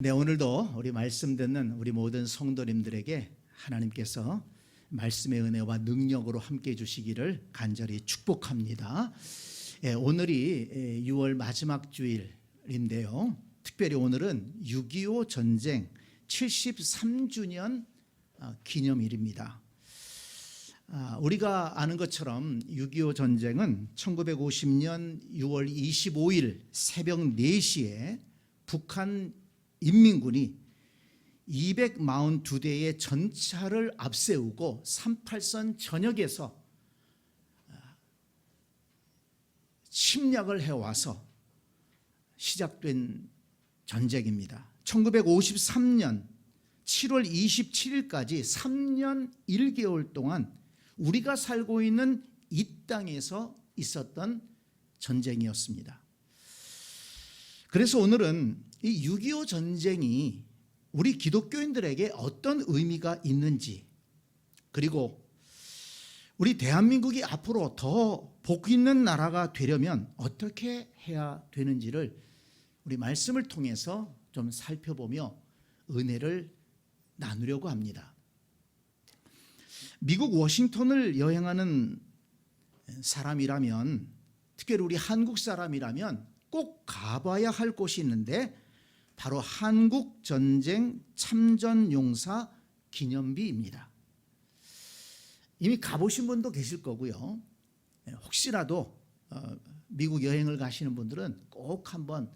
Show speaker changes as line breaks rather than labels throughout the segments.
네, 오늘도 우리 말씀 듣는 우리 모든 성도님들에게 하나님께서 말씀의 은혜와 능력으로 함께 해주시기를 간절히 축복합니다. 오늘이 6월 마지막 주일인데요. 특별히 오늘은 6.25 전쟁 73주년 기념일입니다. 우리가 아는 것처럼 6.25 전쟁은 1950년 6월 25일 새벽 4시에 북한 인민군이 242대의 전차를 앞세우고 38선 전역에서 침략을 해와서 시작된 전쟁입니다. 1953년 7월 27일까지 3년 1개월 동안 우리가 살고 있는 이 땅에서 있었던 전쟁이었습니다. 그래서 오늘은 이 6.25 전쟁이 우리 기독교인들에게 어떤 의미가 있는지, 그리고 우리 대한민국이 앞으로 더 복 있는 나라가 되려면 어떻게 해야 되는지를 우리 말씀을 통해서 좀 살펴보며 은혜를 나누려고 합니다. 미국 워싱턴을 여행하는 사람이라면, 특별히 우리 한국 사람이라면 꼭 가봐야 할 곳이 있는데 바로 한국전쟁 참전용사 기념비입니다. 이미 가보신 분도 계실 거고요. 혹시라도 미국 여행을 가시는 분들은 꼭 한번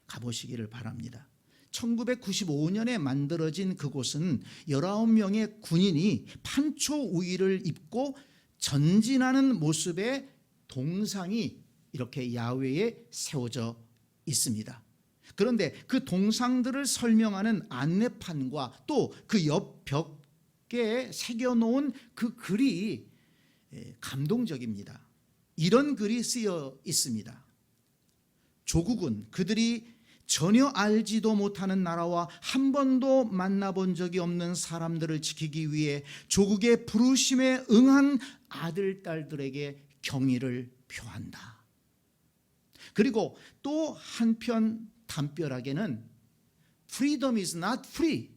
가보시기를 바랍니다. 1995년에 만들어진 그곳은 19명의 군인이 판초 우위를 입고 전진하는 모습의 동상이 이렇게 야외에 세워져 있습니다. 그런데 그 동상들을 설명하는 안내판과 또 그 옆 벽에 새겨놓은 그 글이 감동적입니다. 이런 글이 쓰여 있습니다. 조국은 그들이 전혀 알지도 못하는 나라와 한 번도 만나본 적이 없는 사람들을 지키기 위해 조국의 부르심에 응한 아들, 딸들에게 경의를 표한다. 그리고 또 한편 담벼락에는 Freedom is not free.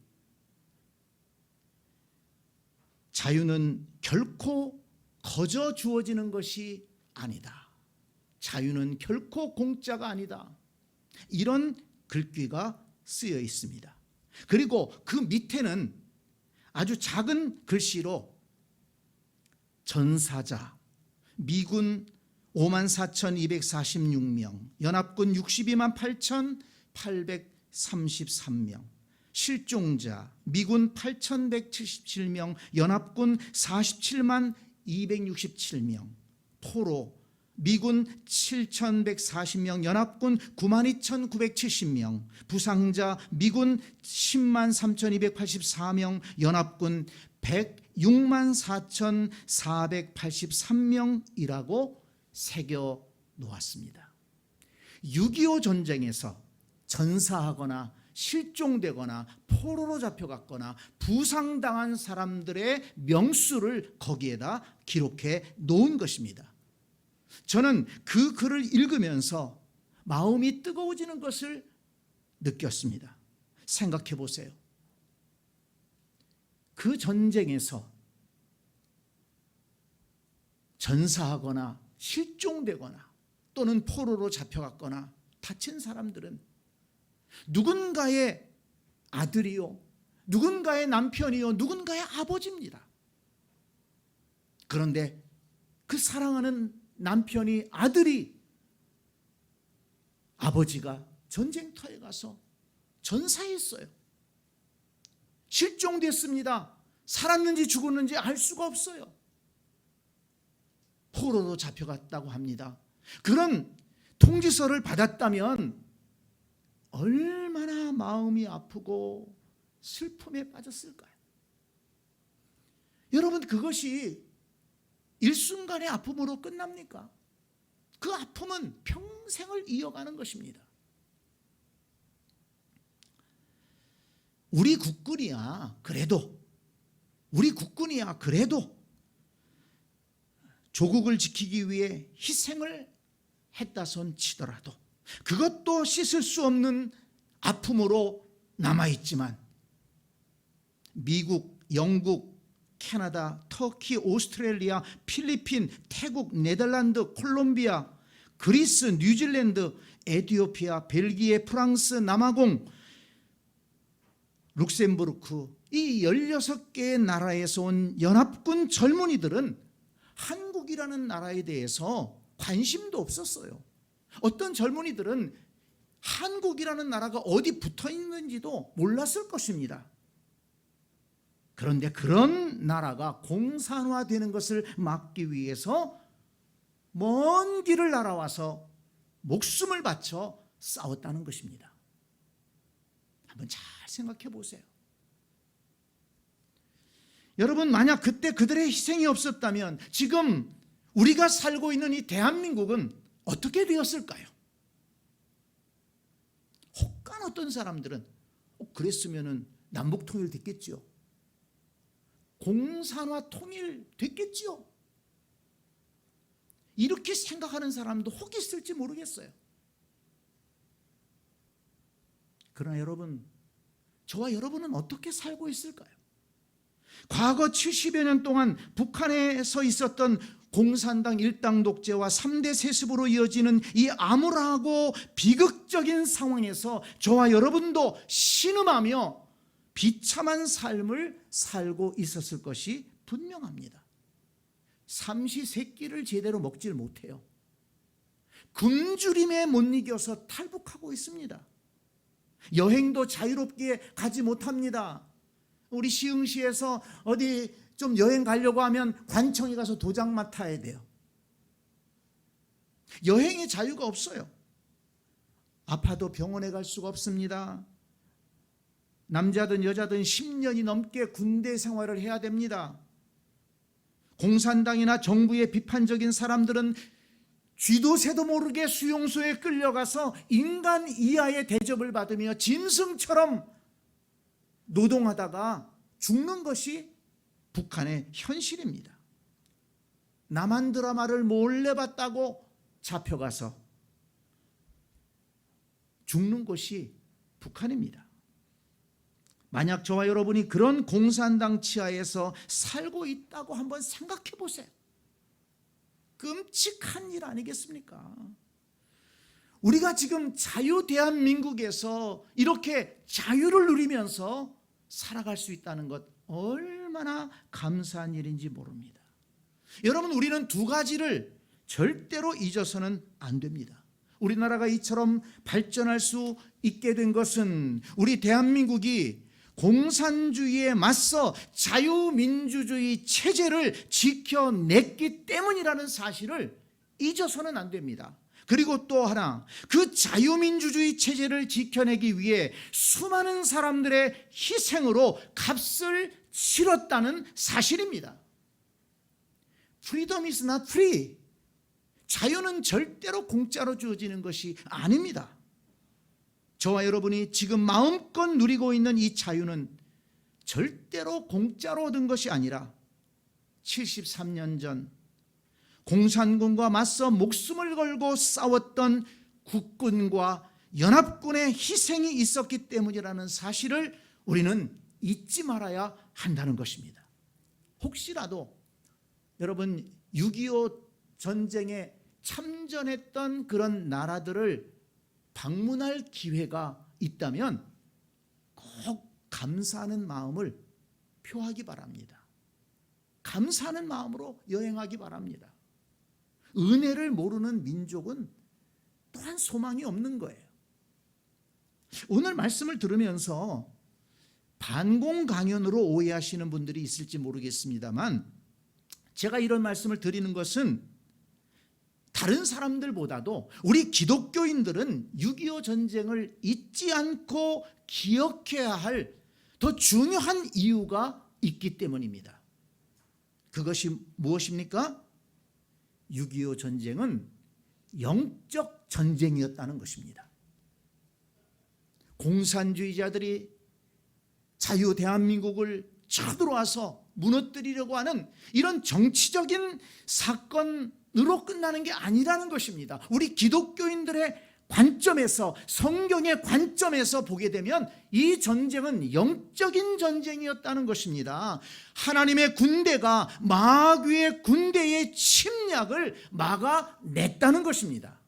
자유는 결코 거저 주어지는 것이 아니다. 자유는 결코 공짜가 아니다. 이런 글귀가 쓰여 있습니다. 그리고 그 밑에는 아주 작은 글씨로 전사자, 미군 54,246명, 연합군 62만 8,833명, 실종자, 미군 8,177명, 연합군 47만 267명, 포로, 미군 7,140명, 연합군 92,970명, 부상자, 미군 10만 3,284명, 연합군 106만 4,483명이라고 새겨 놓았습니다. 6.25 전쟁에서 전사하거나 실종되거나 포로로 잡혀갔거나 부상당한 사람들의 명수를 거기에다 기록해 놓은 것입니다. 저는 그 글을 읽으면서 마음이 뜨거워지는 것을 느꼈습니다. 생각해 보세요. 그 전쟁에서 전사하거나 실종되거나 또는 포로로 잡혀갔거나 다친 사람들은 누군가의 아들이요, 누군가의 남편이요, 누군가의 아버지입니다. 그런데 그 사랑하는 남편이, 아들이, 아버지가 전쟁터에 가서 전사했어요. 실종됐습니다. 살았는지 죽었는지 알 수가 없어요. 포로로 잡혀갔다고 합니다. 그런 통지서를 받았다면 얼마나 마음이 아프고 슬픔에 빠졌을까요? 여러분, 그것이 일순간의 아픔으로 끝납니까? 그 아픔은 평생을 이어가는 것입니다. 우리 국군이야 그래도 조국을 지키기 위해 희생을 했다손 치더라도 그것도 씻을 수 없는 아픔으로 남아있지만 미국, 영국, 캐나다, 터키, 오스트레일리아, 필리핀, 태국, 네덜란드, 콜롬비아, 그리스, 뉴질랜드, 에티오피아, 벨기에, 프랑스, 남아공, 룩셈부르크, 이 16개의 나라에서 온 연합군 젊은이들은 한국이라는 나라에 대해서 관심도 없었어요. 어떤 젊은이들은 한국이라는 나라가 어디 붙어 있는지도 몰랐을 것입니다. 그런데 그런 나라가 공산화되는 것을 막기 위해서 먼 길을 날아와서 목숨을 바쳐 싸웠다는 것입니다. 한번 잘 생각해 보세요. 여러분, 만약 그때 그들의 희생이 없었다면 지금 우리가 살고 있는 이 대한민국은 어떻게 되었을까요? 혹간 어떤 사람들은 그랬으면 남북 통일 됐겠지요. 공산화 통일 됐겠지요. 이렇게 생각하는 사람도 혹 있을지 모르겠어요. 그러나 여러분, 저와 여러분은 어떻게 살고 있을까요? 과거 70여 년 동안 북한에서 있었던 공산당 일당 독재와 3대 세습으로 이어지는 이 암울하고 비극적인 상황에서 저와 여러분도 신음하며 비참한 삶을 살고 있었을 것이 분명합니다. 삼시세끼를 제대로 먹질 못해요. 굶주림에 못 이겨서 탈북하고 있습니다. 여행도 자유롭게 가지 못합니다. 우리 시흥시에서 어디 좀 여행 가려고 하면 관청에 가서 도장 맡아야 돼요. 여행의 자유가 없어요. 아파도 병원에 갈 수가 없습니다. 남자든 여자든 10년이 넘게 군대 생활을 해야 됩니다. 공산당이나 정부의 비판적인 사람들은 쥐도 새도 모르게 수용소에 끌려가서 인간 이하의 대접을 받으며 짐승처럼 노동하다가 죽는 것이 북한의 현실입니다. 남한 드라마를 몰래 봤다고 잡혀가서 죽는 곳이 북한입니다. 만약 저와 여러분이 그런 공산당 치하에서 살고 있다고 한번 생각해 보세요. 끔찍한 일 아니겠습니까? 우리가 지금 자유 대한민국에서 이렇게 자유를 누리면서 살아갈 수 있다는 것 얼마나 감사한 일인지 모릅니다. 여러분, 우리는 두 가지를 절대로 잊어서는 안 됩니다. 우리나라가 이처럼 발전할 수 있게 된 것은 우리 대한민국이 공산주의에 맞서 자유민주주의 체제를 지켜냈기 때문이라는 사실을 잊어서는 안 됩니다. 그리고 또 하나, 그 자유민주주의 체제를 지켜내기 위해 수많은 사람들의 희생으로 값을 치렀다는 사실입니다. Freedom is not free. 자유는 절대로 공짜로 주어지는 것이 아닙니다. 저와 여러분이 지금 마음껏 누리고 있는 이 자유는 절대로 공짜로 얻은 것이 아니라 73년 전 공산군과 맞서 목숨을 걸고 싸웠던 국군과 연합군의 희생이 있었기 때문이라는 사실을 우리는 잊지 말아야 한다는 것입니다. 혹시라도 여러분 6.25 전쟁에 참전했던 그런 나라들을 방문할 기회가 있다면 꼭 감사하는 마음을 표하기 바랍니다. 감사하는 마음으로 여행하기 바랍니다. 은혜를 모르는 민족은 또한 소망이 없는 거예요. 오늘 말씀을 들으면서 반공강연으로 오해하시는 분들이 있을지 모르겠습니다만 제가 이런 말씀을 드리는 것은 다른 사람들보다도 우리 기독교인들은 6.25 전쟁을 잊지 않고 기억해야 할 더 중요한 이유가 있기 때문입니다. 그것이 무엇입니까? 6.25 전쟁은 영적 전쟁이었다는 것입니다. 공산주의자들이 자유 대한민국을 쳐들어와서 무너뜨리려고 하는 이런 정치적인 사건으로 끝나는 게 아니라는 것입니다. 우리 기독교인들의 관점에서, 성경의 관점에서 보게 되면 이 전쟁은 영적인 전쟁이었다는 것입니다. 하나님의 군대가 마귀의 군대의 침략을 막아냈다는 것입니다.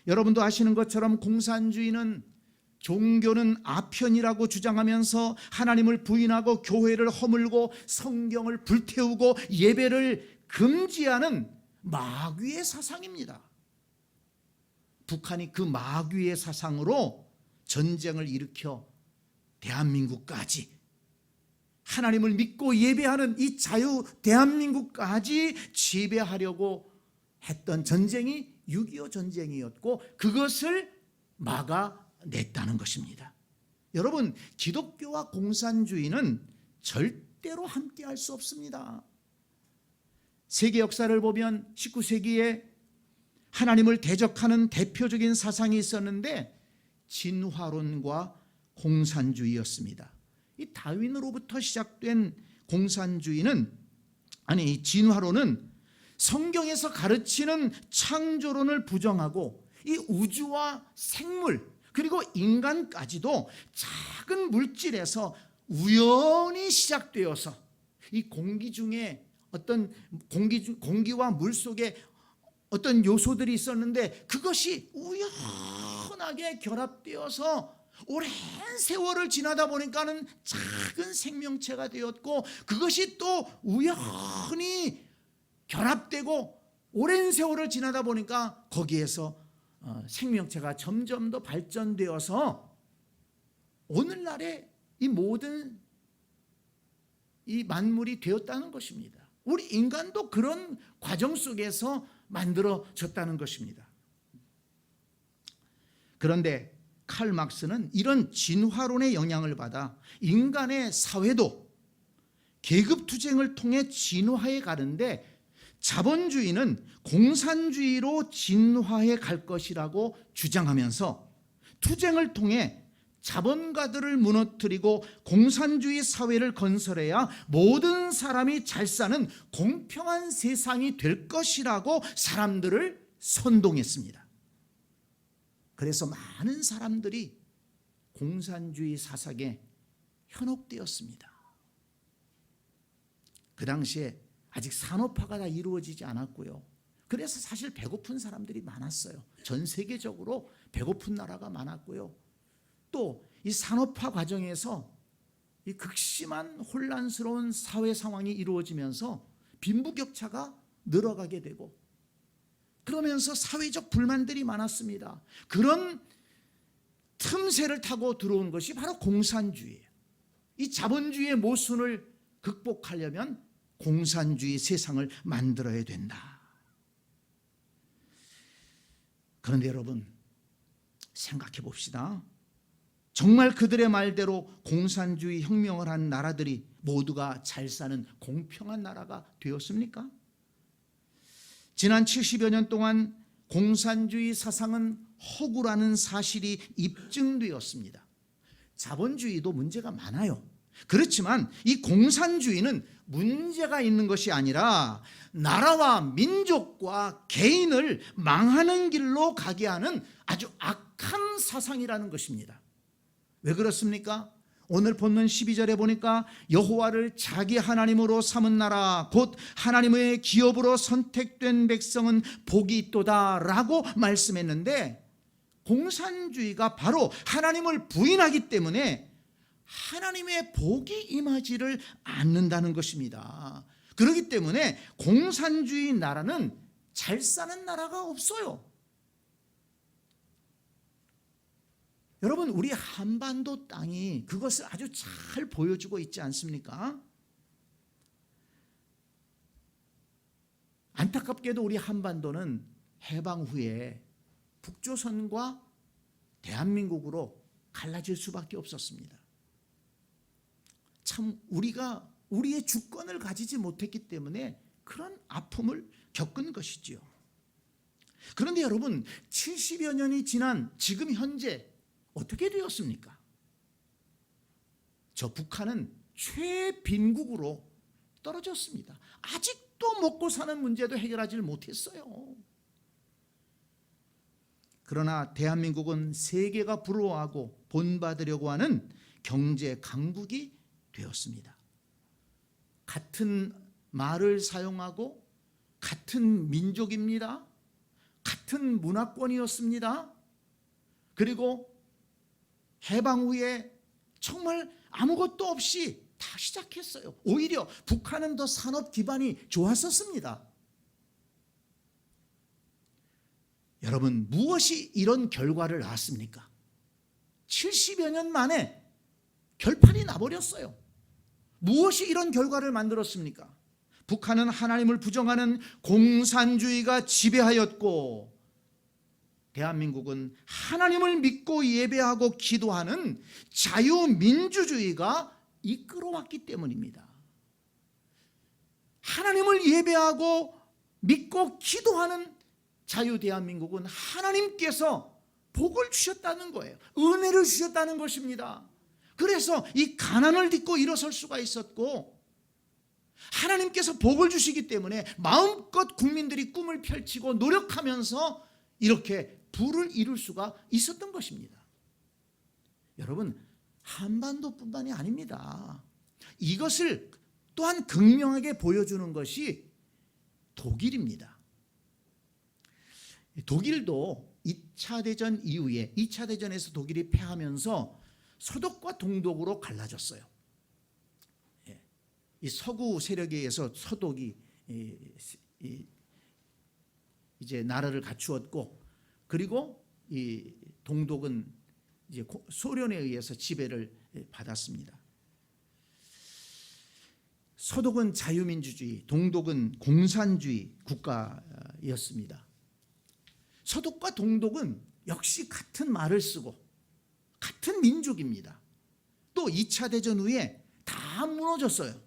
여러분도 아시는 것처럼 공산주의는 종교는 아편이라고 주장하면서 하나님을 부인하고 교회를 허물고 성경을 불태우고 예배를 금지하는 마귀의 사상입니다. 북한이 그 마귀의 사상으로 전쟁을 일으켜 대한민국까지, 하나님을 믿고 예배하는 이 자유 대한민국까지 지배하려고 했던 전쟁이 6.25 전쟁이었고, 그것을 막아냈다는 것입니다. 여러분, 기독교와 공산주의는 절대로 함께할 수 없습니다. 세계 역사를 보면 19세기에 하나님을 대적하는 대표적인 사상이 있었는데 진화론과 공산주의였습니다. 이 다윈으로부터 시작된 공산주의는, 아니 진화론은 성경에서 가르치는 창조론을 부정하고 이 우주와 생물 그리고 인간까지도 작은 물질에서 우연히 시작되어서 이 공기 중에 어떤 공기와 물 속에 어떤 요소들이 있었는데 그것이 우연하게 결합되어서 오랜 세월을 지나다 보니까는 작은 생명체가 되었고, 그것이 또 우연히 결합되고 오랜 세월을 지나다 보니까 거기에서 생명체가 점점 더 발전되어서 오늘날의 이 모든 이 만물이 되었다는 것입니다. 우리 인간도 그런 과정 속에서 만들어졌다는 것입니다. 그런데 칼 막스는 이런 진화론의 영향을 받아 인간의 사회도 계급투쟁을 통해 진화해 가는데 자본주의는 공산주의로 진화해 갈 것이라고 주장하면서 투쟁을 통해 자본가들을 무너뜨리고 공산주의 사회를 건설해야 모든 사람이 잘 사는 공평한 세상이 될 것이라고 사람들을 선동했습니다. 그래서 많은 사람들이 공산주의 사상에 현혹되었습니다. 그 당시에 아직 산업화가 다 이루어지지 않았고요. 그래서 사실 배고픈 사람들이 많았어요. 전 세계적으로 배고픈 나라가 많았고요. 또 이 산업화 과정에서 이 극심한 혼란스러운 사회 상황이 이루어지면서 빈부격차가 늘어가게 되고, 그러면서 사회적 불만들이 많았습니다. 그런 틈새를 타고 들어온 것이 바로 공산주의예요. 이 자본주의의 모순을 극복하려면 공산주의 세상을 만들어야 된다. 그런데 여러분, 생각해 봅시다. 정말 그들의 말대로 공산주의 혁명을 한 나라들이 모두가 잘 사는 공평한 나라가 되었습니까? 지난 70여 년 동안 공산주의 사상은 허구라는 사실이 입증되었습니다. 자본주의도 문제가 많아요. 그렇지만 이 공산주의는 문제가 있는 것이 아니라 나라와 민족과 개인을 망하는 길로 가게 하는 아주 악한 사상이라는 것입니다. 왜 그렇습니까? 오늘 본문 12절에 보니까 여호와를 자기 하나님으로 삼은 나라 곧 하나님의 기업으로 선택된 백성은 복이 있도다 라고 말씀했는데, 공산주의가 바로 하나님을 부인하기 때문에 하나님의 복이 임하지를 않는다는 것입니다. 그렇기 때문에 공산주의 나라는 잘 사는 나라가 없어요. 여러분, 우리 한반도 땅이 그것을 아주 잘 보여주고 있지 않습니까? 안타깝게도 우리 한반도는 해방 후에 북조선과 대한민국으로 갈라질 수밖에 없었습니다. 참 우리가 우리의 주권을 가지지 못했기 때문에 그런 아픔을 겪은 것이지요. 그런데 여러분, 70여 년이 지난 지금 현재 어떻게 되었습니까? 저 북한은 최빈국으로 떨어졌습니다. 아직도 먹고 사는 문제도 해결하지 못했어요. 그러나 대한민국은 세계가 부러워하고 본받으려고 하는 경제 강국이 되었습니다. 같은 말을 사용하고 같은 민족입니다. 같은 문화권이었습니다. 그리고 해방 후에 정말 아무것도 없이 다 시작했어요. 오히려 북한은 더 산업 기반이 좋았었습니다. 여러분, 무엇이 이런 결과를 낳았습니까? 70여 년 만에 결판이 나버렸어요. 무엇이 이런 결과를 만들었습니까? 북한은 하나님을 부정하는 공산주의가 지배하였고, 대한민국은 하나님을 믿고 예배하고 기도하는 자유민주주의가 이끌어왔기 때문입니다. 하나님을 예배하고 믿고 기도하는 자유 대한민국은 하나님께서 복을 주셨다는 거예요. 은혜를 주셨다는 것입니다. 그래서 이 가난을 딛고 일어설 수가 있었고, 하나님께서 복을 주시기 때문에 마음껏 국민들이 꿈을 펼치고 노력하면서 이렇게 부를 이룰 수가 있었던 것입니다. 여러분, 한반도뿐만이 아닙니다. 이것을 또한 극명하게 보여주는 것이 독일입니다. 독일도 2차 대전 이후에 2차 대전에서 독일이 패하면서 서독과 동독으로 갈라졌어요. 이 서구 세력에 의해서 서독이 이제 나라를 갖추었고, 그리고 이 동독은 이제 소련에 의해서 지배를 받았습니다. 서독은 자유민주주의, 동독은 공산주의 국가였습니다. 서독과 동독은 역시 같은 말을 쓰고 같은 민족입니다. 또 2차 대전 후에 다 무너졌어요.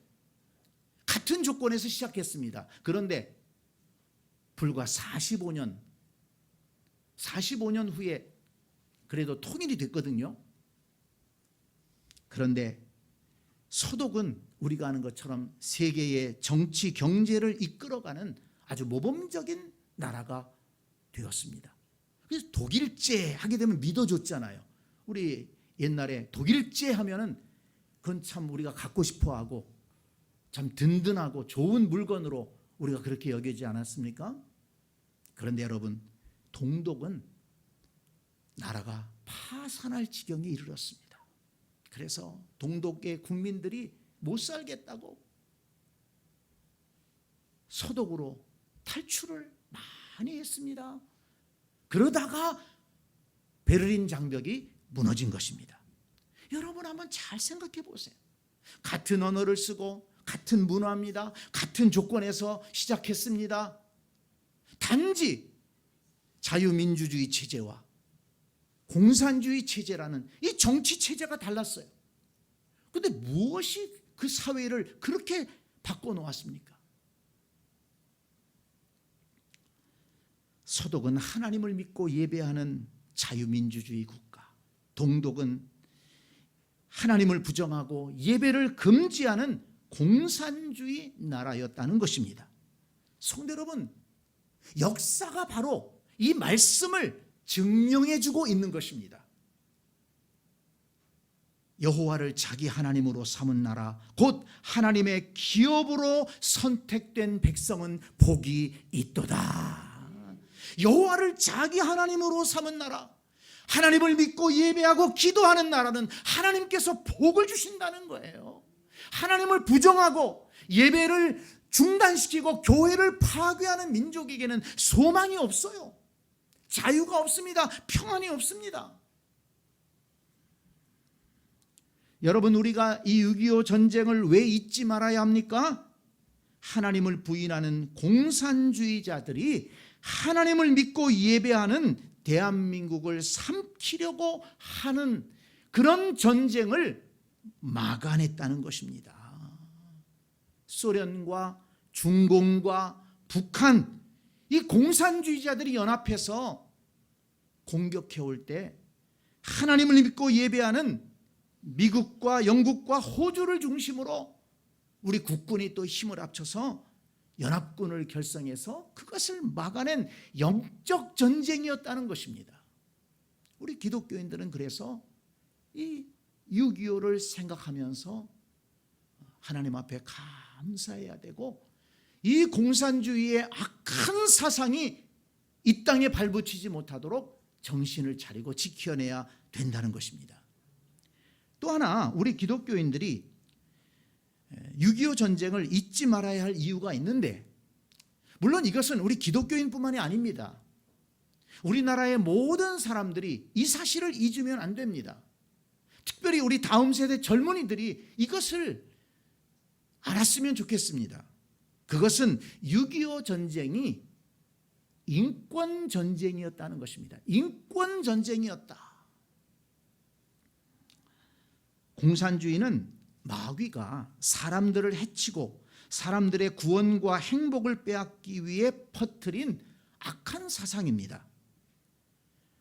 같은 조건에서 시작했습니다. 그런데 불과 45년 후에 그래도 통일이 됐거든요. 그런데 서독은 우리가 아는 것처럼 세계의 정치 경제를 이끌어가는 아주 모범적인 나라가 되었습니다. 그래서 독일제 하게 되면 믿어줬잖아요. 우리 옛날에 독일제 하면은 그건 참 우리가 갖고 싶어하고 참 든든하고 좋은 물건으로 우리가 그렇게 여기지 않았습니까? 그런데 여러분, 동독은 나라가 파산할 지경에 이르렀습니다. 그래서 동독의 국민들이 못 살겠다고 서독으로 탈출을 많이 했습니다. 그러다가 베를린 장벽이 무너진 것입니다. 여러분 한번 잘 생각해 보세요. 같은 언어를 쓰고 같은 문화입니다. 같은 조건에서 시작했습니다. 단지 자유민주주의 체제와 공산주의 체제라는 이 정치 체제가 달랐어요. 그런데 무엇이 그 사회를 그렇게 바꿔놓았습니까? 서독은 하나님을 믿고 예배하는 자유민주주의 국가, 동독은 하나님을 부정하고 예배를 금지하는 공산주의 나라였다는 것입니다. 성도 여러분, 역사가 바로 이 말씀을 증명해주고 있는 것입니다. 여호와를 자기 하나님으로 삼은 나라, 곧 하나님의 기업으로 선택된 백성은 복이 있도다. 여호와를 자기 하나님으로 삼은 나라, 하나님을 믿고 예배하고 기도하는 나라는 하나님께서 복을 주신다는 거예요. 하나님을 부정하고 예배를 중단시키고 교회를 파괴하는 민족에게는 소망이 없어요. 자유가 없습니다. 평안이 없습니다. 여러분, 우리가 이 6.25 전쟁을 왜 잊지 말아야 합니까? 하나님을 부인하는 공산주의자들이 하나님을 믿고 예배하는 대한민국을 삼키려고 하는 그런 전쟁을 막아냈다는 것입니다. 소련과 중공과 북한, 이 공산주의자들이 연합해서 공격해 올 때 하나님을 믿고 예배하는 미국과 영국과 호주를 중심으로 우리 국군이 또 힘을 합쳐서 연합군을 결성해서 그것을 막아낸 영적 전쟁이었다는 것입니다. 우리 기독교인들은 그래서 이 6.25를 생각하면서 하나님 앞에 감사해야 되고, 이 공산주의의 악한 사상이 이 땅에 발붙이지 못하도록 정신을 차리고 지켜내야 된다는 것입니다. 또 하나, 우리 기독교인들이 6.25 전쟁을 잊지 말아야 할 이유가 있는데, 물론 이것은 우리 기독교인뿐만이 아닙니다. 우리나라의 모든 사람들이 이 사실을 잊으면 안 됩니다. 특별히 우리 다음 세대 젊은이들이 이것을 알았으면 좋겠습니다. 그것은 6.25 전쟁이 인권 전쟁이었다는 것입니다. 인권 전쟁이었다. 공산주의는 마귀가 사람들을 해치고 사람들의 구원과 행복을 빼앗기 위해 퍼뜨린 악한 사상입니다.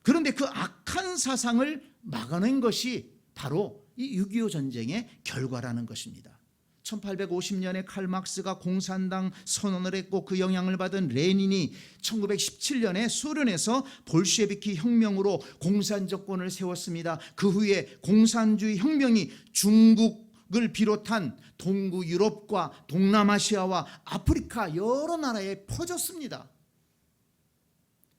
그런데 그 악한 사상을 막아낸 것이 바로 이 6.25 전쟁의 결과라는 것입니다. 1850년에 칼 막스가 공산당 선언을 했고, 그 영향을 받은 레닌이 1917년에 소련에서 볼셰비키 혁명으로 공산 정권을 세웠습니다. 그 후에 공산주의 혁명이 중국을 비롯한 동구 유럽과 동남아시아와 아프리카 여러 나라에 퍼졌습니다.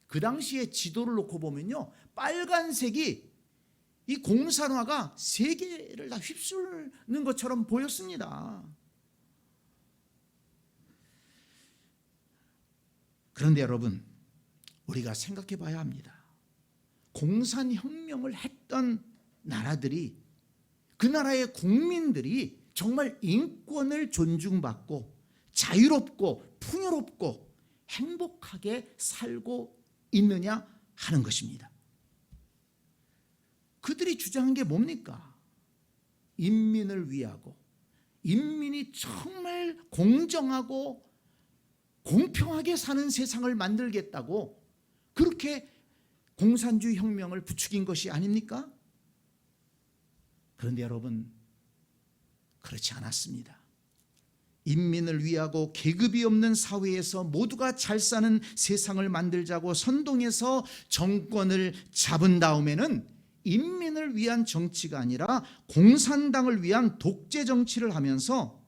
그 당시에 지도를 놓고 보면요, 빨간색이 이 공산화가 세계를 다 휩쓸는 것처럼 보였습니다. 그런데 여러분, 우리가 생각해 봐야 합니다. 공산혁명을 했던 나라들이, 그 나라의 국민들이 정말 인권을 존중받고 자유롭고 풍요롭고 행복하게 살고 있느냐 하는 것입니다. 그들이 주장한 게 뭡니까? 인민을 위하고 인민이 정말 공정하고 공평하게 사는 세상을 만들겠다고 그렇게 공산주의 혁명을 부추긴 것이 아닙니까? 그런데 여러분, 그렇지 않았습니다. 인민을 위하고 계급이 없는 사회에서 모두가 잘 사는 세상을 만들자고 선동해서 정권을 잡은 다음에는 인민을 위한 정치가 아니라 공산당을 위한 독재 정치를 하면서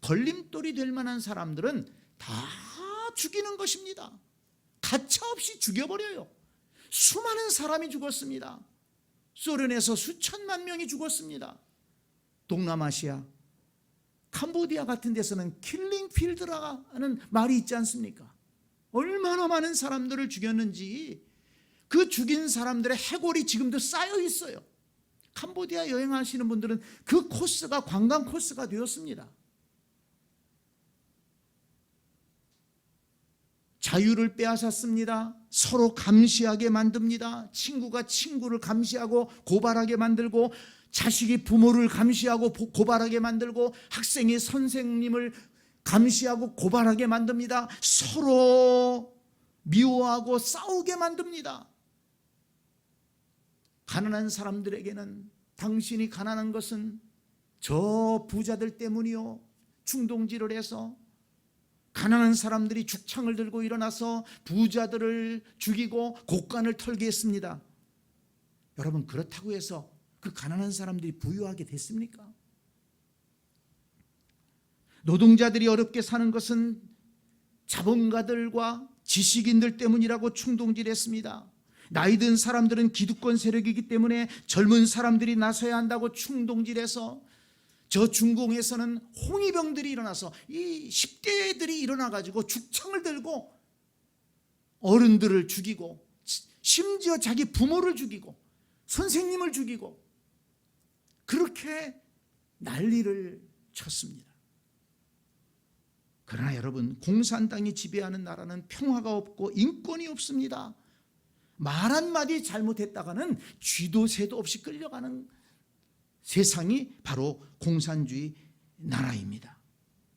걸림돌이 될 만한 사람들은 다 죽이는 것입니다. 가차없이 죽여버려요. 수많은 사람이 죽었습니다. 소련에서 수천만 명이 죽었습니다. 동남아시아, 캄보디아 같은 데서는 킬링 필드라는 말이 있지 않습니까? 얼마나 많은 사람들을 죽였는지 그 죽인 사람들의 해골이 지금도 쌓여 있어요. 캄보디아 여행하시는 분들은 그 코스가 관광 코스가 되었습니다. 자유를 빼앗았습니다. 서로 감시하게 만듭니다. 친구가 친구를 감시하고 고발하게 만들고, 자식이 부모를 감시하고 고발하게 만들고, 학생이 선생님을 감시하고 고발하게 만듭니다. 서로 미워하고 싸우게 만듭니다. 가난한 사람들에게는 당신이 가난한 것은 저 부자들 때문이요, 충동질을 해서 가난한 사람들이 죽창을 들고 일어나서 부자들을 죽이고 곡간을 털게 했습니다. 여러분, 그렇다고 해서 그 가난한 사람들이 부유하게 됐습니까? 노동자들이 어렵게 사는 것은 자본가들과 지식인들 때문이라고 충동질했습니다. 나이 든 사람들은 기득권 세력이기 때문에 젊은 사람들이 나서야 한다고 충동질해서, 저 중공에서는 홍위병들이 일어나서 이 10대들이 일어나가지고 죽창을 들고 어른들을 죽이고, 심지어 자기 부모를 죽이고 선생님을 죽이고 그렇게 난리를 쳤습니다. 그러나 여러분, 공산당이 지배하는 나라는 평화가 없고 인권이 없습니다. 말 한마디 잘못했다가는 쥐도 새도 없이 끌려가는 세상이 바로 공산주의 나라입니다.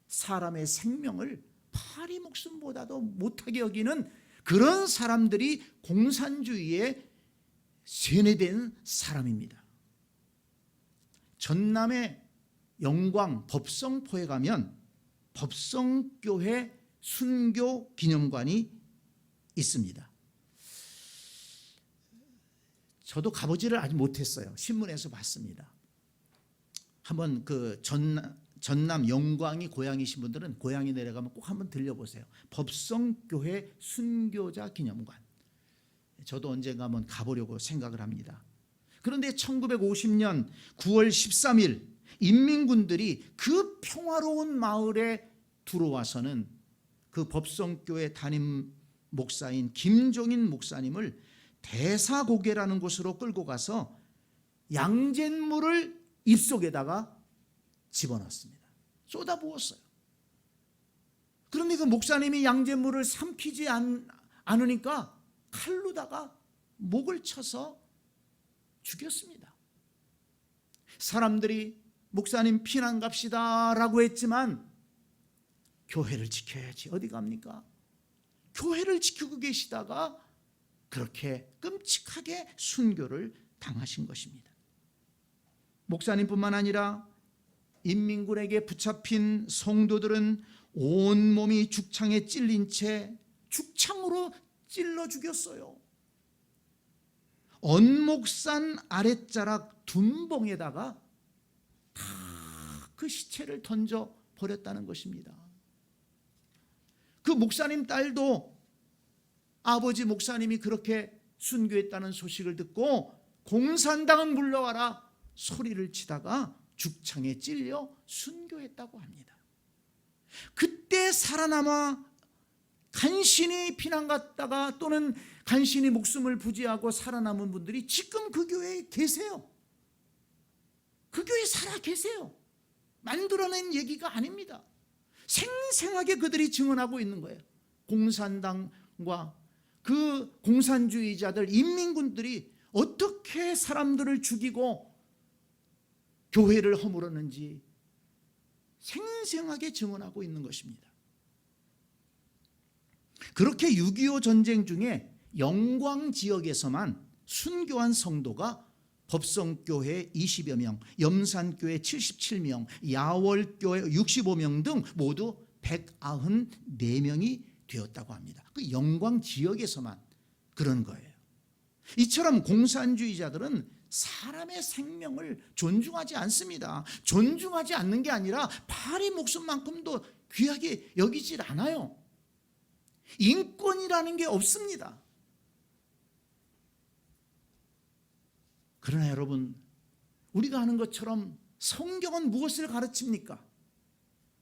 사람의 생명을 파리 목숨보다도 못하게 여기는 그런 사람들이 공산주의에 세뇌된 사람입니다. 전남의 영광 법성포에 가면 법성교회 순교 기념관이 있습니다. 저도 가보지를 아직 못했어요. 신문에서 봤습니다. 한번 그 전남 영광이 고향이신 분들은 고향에 내려가면 꼭 한번 들려보세요. 법성교회 순교자 기념관. 저도 언젠가 한번 가보려고 생각을 합니다. 그런데 1950년 9월 13일 인민군들이 그 평화로운 마을에 들어와서는 그 법성교회 담임 목사인 김종인 목사님을 대사고개라는 곳으로 끌고 가서 양잿물을 입속에다가 집어넣었습니다. 쏟아부었어요. 그런데 그 목사님이 양잿물을 삼키지 않으니까 칼로다가 목을 쳐서 죽였습니다. 사람들이 목사님 피난 갑시다 라고 했지만 교회를 지켜야지 어디 갑니까? 교회를 지키고 계시다가 그렇게 끔찍하게 순교를 당하신 것입니다. 목사님뿐만 아니라 인민군에게 붙잡힌 성도들은 온몸이 죽창에 찔린 채 죽창으로 찔러 죽였어요. 언목산 아랫자락 둔봉에다가 다 그 시체를 던져 버렸다는 것입니다. 그 목사님 딸도 아버지 목사님이 그렇게 순교했다는 소식을 듣고 공산당은 물러와라 소리를 치다가 죽창에 찔려 순교했다고 합니다. 그때 살아남아 간신히 피난 갔다가 또는 간신히 목숨을 부지하고 살아남은 분들이 지금 그 교회에 계세요. 그 교회에 살아 계세요. 만들어낸 얘기가 아닙니다. 생생하게 그들이 증언하고 있는 거예요. 공산당과 그 공산주의자들, 인민군들이 어떻게 사람들을 죽이고 교회를 허물었는지 생생하게 증언하고 있는 것입니다. 그렇게 6.25 전쟁 중에 영광 지역에서만 순교한 성도가 법성교회 20여 명, 염산교회 77명, 야월교회 65명 등 모두 194명이 되었다고 합니다. 그 영광 지역에서만 그런 거예요. 이처럼 공산주의자들은 사람의 생명을 존중하지 않습니다. 존중하지 않는 게 아니라 파리 목숨만큼도 귀하게 여기질 않아요. 인권이라는 게 없습니다. 그러나 여러분, 우리가 아는 것처럼 성경은 무엇을 가르칩니까?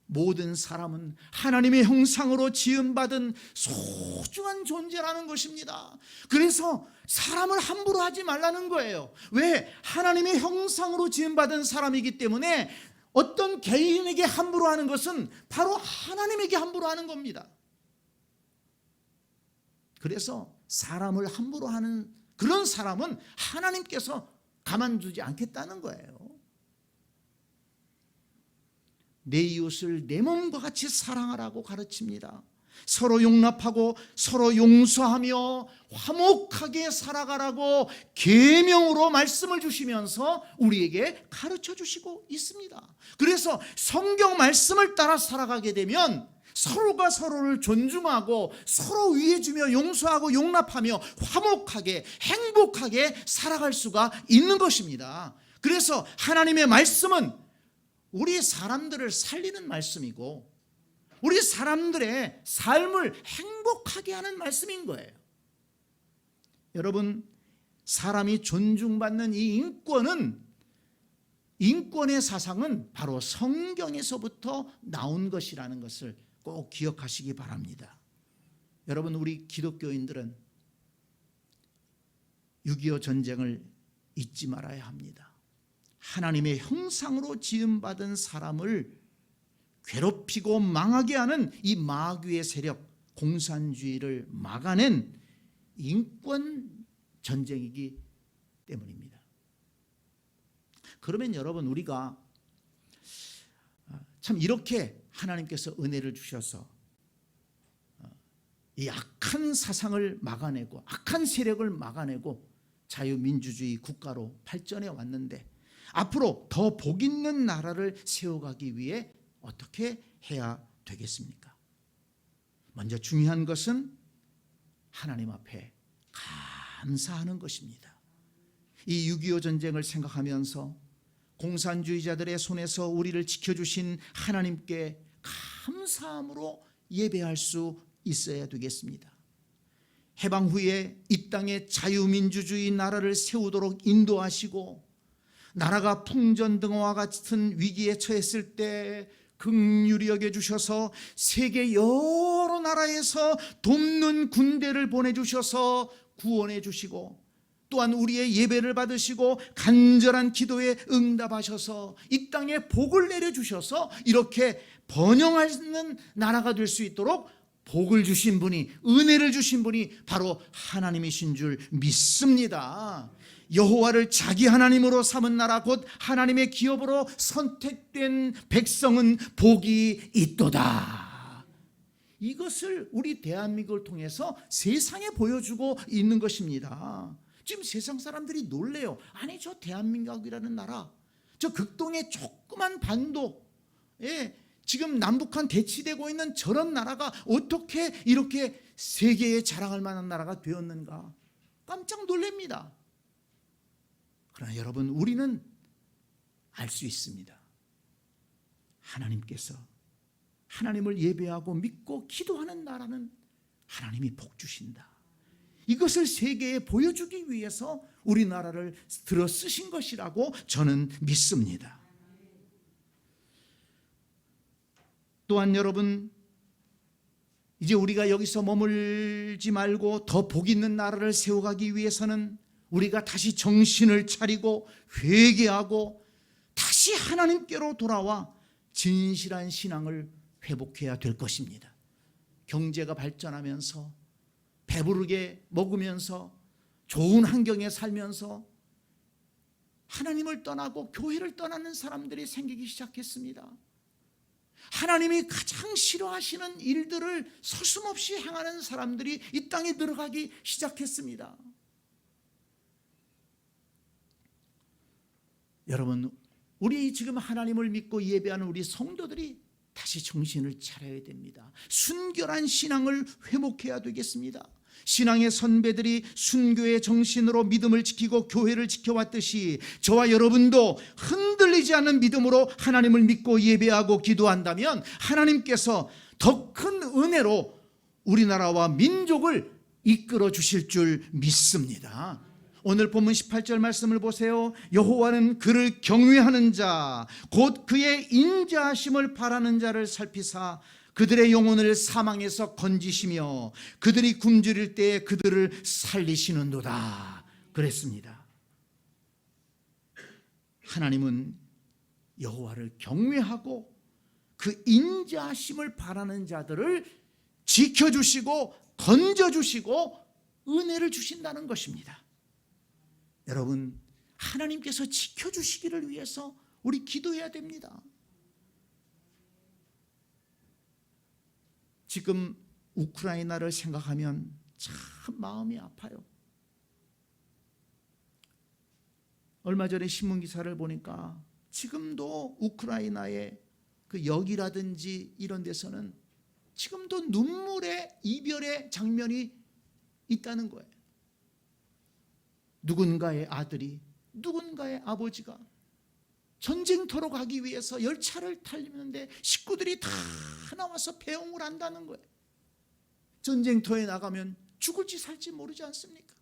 모든 사람은 하나님의 형상으로 지음받은 소중한 존재라는 것입니다. 그래서 사람을 함부로 하지 말라는 거예요. 왜? 하나님의 형상으로 지음받은 사람이기 때문에 어떤 개인에게 함부로 하는 것은 바로 하나님에게 함부로 하는 겁니다. 그래서 사람을 함부로 하는 그런 사람은 하나님께서 가만두지 않겠다는 거예요. 내 이웃을 내 몸과 같이 사랑하라고 가르칩니다. 서로 용납하고 서로 용서하며 화목하게 살아가라고 계명으로 말씀을 주시면서 우리에게 가르쳐 주시고 있습니다. 그래서 성경 말씀을 따라 살아가게 되면 서로가 서로를 존중하고 서로 위해주며 용서하고 용납하며 화목하게 행복하게 살아갈 수가 있는 것입니다. 그래서 하나님의 말씀은 우리 사람들을 살리는 말씀이고 우리 사람들의 삶을 행복하게 하는 말씀인 거예요. 여러분, 사람이 존중받는 이 인권의 사상은 바로 성경에서부터 나온 것이라는 것을 꼭 기억하시기 바랍니다. 여러분, 우리 기독교인들은 6.25 전쟁을 잊지 말아야 합니다. 하나님의 형상으로 지음받은 사람을 괴롭히고 망하게 하는 이 마귀의 세력, 공산주의를 막아낸 인권 전쟁이기 때문입니다. 그러면 여러분, 우리가 참 이렇게 하나님께서 은혜를 주셔서 이 악한 사상을 막아내고 악한 세력을 막아내고 자유민주주의 국가로 발전해 왔는데 앞으로 더 복 있는 나라를 세워가기 위해 어떻게 해야 되겠습니까? 먼저 중요한 것은 하나님 앞에 감사하는 것입니다. 이 6.25 전쟁을 생각하면서 공산주의자들의 손에서 우리를 지켜주신 하나님께 감사함으로 예배할 수 있어야 되겠습니다. 해방 후에 이 땅에 자유민주주의 나라를 세우도록 인도하시고 나라가 풍전등화와 같은 위기에 처했을 때 긍휼히 여겨주셔서 세계 여러 나라에서 돕는 군대를 보내주셔서 구원해 주시고 또한 우리의 예배를 받으시고 간절한 기도에 응답하셔서 이 땅에 복을 내려주셔서 이렇게 번영하는 나라가 될 수 있도록 복을 주신 분이, 은혜를 주신 분이 바로 하나님이신 줄 믿습니다. 여호와를 자기 하나님으로 삼은 나라 곧 하나님의 기업으로 선택된 백성은 복이 있도다. 이것을 우리 대한민국을 통해서 세상에 보여주고 있는 것입니다. 지금 세상 사람들이 놀래요. 아니 저 대한민국이라는 나라, 저 극동의 조그만 반도에 지금 남북한 대치되고 있는 저런 나라가 어떻게 이렇게 세계에 자랑할 만한 나라가 되었는가 깜짝 놀랍니다. 그러나 여러분, 우리는 알 수 있습니다. 하나님께서 하나님을 예배하고 믿고 기도하는 나라는 하나님이 복 주신다. 이것을 세계에 보여주기 위해서 우리나라를 들어 쓰신 것이라고 저는 믿습니다. 또한 여러분, 이제 우리가 여기서 머물지 말고 더 복 있는 나라를 세워가기 위해서는 우리가 다시 정신을 차리고 회개하고 다시 하나님께로 돌아와 진실한 신앙을 회복해야 될 것입니다. 경제가 발전하면서 배부르게 먹으면서 좋은 환경에 살면서 하나님을 떠나고 교회를 떠나는 사람들이 생기기 시작했습니다. 하나님이 가장 싫어하시는 일들을 서슴없이 행하는 사람들이 이 땅에 들어가기 시작했습니다. 여러분, 우리 지금 하나님을 믿고 예배하는 우리 성도들이 다시 정신을 차려야 됩니다. 순결한 신앙을 회복해야 되겠습니다. 신앙의 선배들이 순교의 정신으로 믿음을 지키고 교회를 지켜왔듯이 저와 여러분도 흔들리지 않는 믿음으로 하나님을 믿고 예배하고 기도한다면 하나님께서 더 큰 은혜로 우리나라와 민족을 이끌어 주실 줄 믿습니다. 오늘 본문 18절 말씀을 보세요. 여호와는 그를 경외하는 자 곧 그의 인자하심을 바라는 자를 살피사 그들의 영혼을 사망에서 건지시며 그들이 굶주릴 때에 그들을 살리시는도다 그랬습니다. 하나님은 여호와를 경외하고 그 인자하심을 바라는 자들을 지켜주시고 건져주시고 은혜를 주신다는 것입니다. 여러분, 하나님께서 지켜주시기를 위해서 우리 기도해야 됩니다. 지금 우크라이나를 생각하면 참 마음이 아파요. 얼마 전에 신문 기사를 보니까 지금도 우크라이나의 그 역이라든지 이런 데서는 지금도 눈물의 이별의 장면이 있다는 거예요. 누군가의 아들이, 누군가의 아버지가 전쟁터로 가기 위해서 열차를 타려는데 식구들이 다 나와서 배웅을 한다는 거예요. 전쟁터에 나가면 죽을지 살지 모르지 않습니까?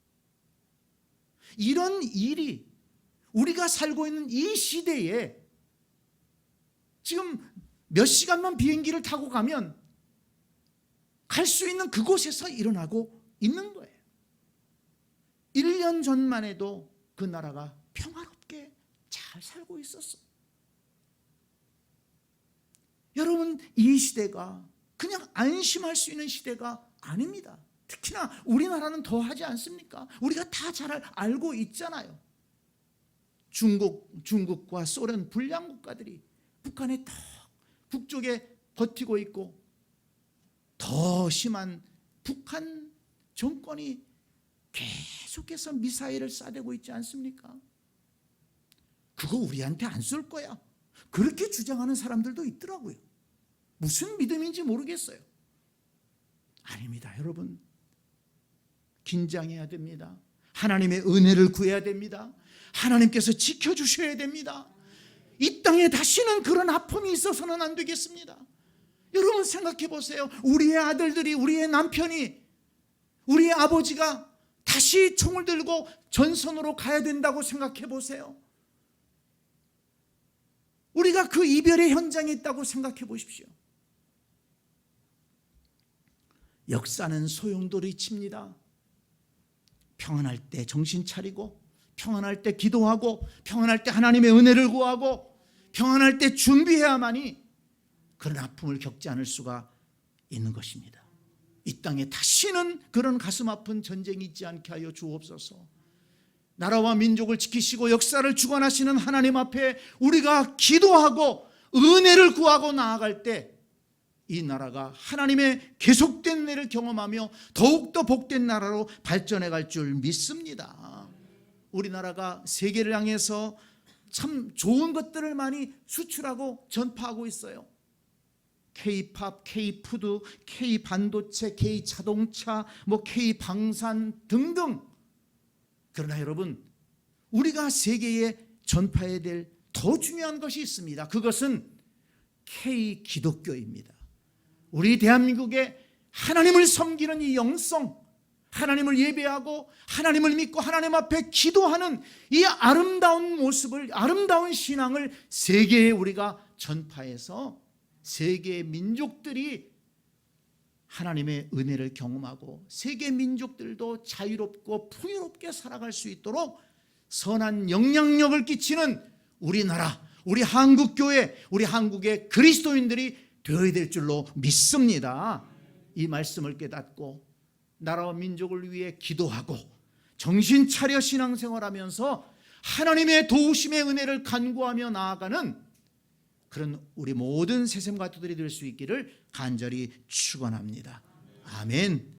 이런 일이 우리가 살고 있는 이 시대에 지금 몇 시간만 비행기를 타고 가면 갈 수 있는 그곳에서 일어나고 있는 거예요. 1년 전만 해도 그 나라가 평화롭게 잘 살고 있었어. 여러분, 이 시대가 그냥 안심할 수 있는 시대가 아닙니다. 특히나 우리나라는 더 하지 않습니까? 우리가 다 잘 알고 있잖아요. 중국과 소련 불량 국가들이 북한의 더 북쪽에 버티고 있고 더 심한 북한 정권이 계속해서 미사일을 쏴대고 있지 않습니까? 그거 우리한테 안 쏠 거야. 그렇게 주장하는 사람들도 있더라고요. 무슨 믿음인지 모르겠어요. 아닙니다, 여러분. 긴장해야 됩니다. 하나님의 은혜를 구해야 됩니다. 하나님께서 지켜주셔야 됩니다. 이 땅에 다시는 그런 아픔이 있어서는 안 되겠습니다. 여러분 생각해 보세요. 우리의 아들들이, 우리의 남편이, 우리의 아버지가 다시 총을 들고 전선으로 가야 된다고 생각해 보세요. 우리가 그 이별의 현장에 있다고 생각해 보십시오. 역사는 소용돌이칩니다. 평안할 때 정신 차리고, 평안할 때 기도하고, 평안할 때 하나님의 은혜를 구하고, 평안할 때 준비해야만이 그런 아픔을 겪지 않을 수가 있는 것입니다. 이 땅에 다시는 그런 가슴 아픈 전쟁이 있지 않게 하여 주옵소서. 나라와 민족을 지키시고 역사를 주관하시는 하나님 앞에 우리가 기도하고 은혜를 구하고 나아갈 때 이 나라가 하나님의 계속된 은혜를 경험하며 더욱더 복된 나라로 발전해 갈 줄 믿습니다. 우리나라가 세계를 향해서 참 좋은 것들을 많이 수출하고 전파하고 있어요. K-팝, K-푸드, K-반도체, K-자동차, K-방산 등등. 그러나 여러분, 우리가 세계에 전파해야 될 더 중요한 것이 있습니다. 그것은 K-기독교입니다. 우리 대한민국에 하나님을 섬기는 이 영성, 하나님을 예배하고 하나님을 믿고 하나님 앞에 기도하는 이 아름다운 모습을, 아름다운 신앙을 세계에 우리가 전파해서 세계 민족들이 하나님의 은혜를 경험하고 세계 민족들도 자유롭고 풍요롭게 살아갈 수 있도록 선한 영향력을 끼치는 우리나라, 우리 한국교회, 우리 한국의 그리스도인들이 되어야 될 줄로 믿습니다. 이 말씀을 깨닫고 나라와 민족을 위해 기도하고 정신 차려 신앙생활하면서 하나님의 도우심의 은혜를 간구하며 나아가는 그런 우리 모든 새샘가족들이 될 수 있기를 간절히 축원합니다. 아멘.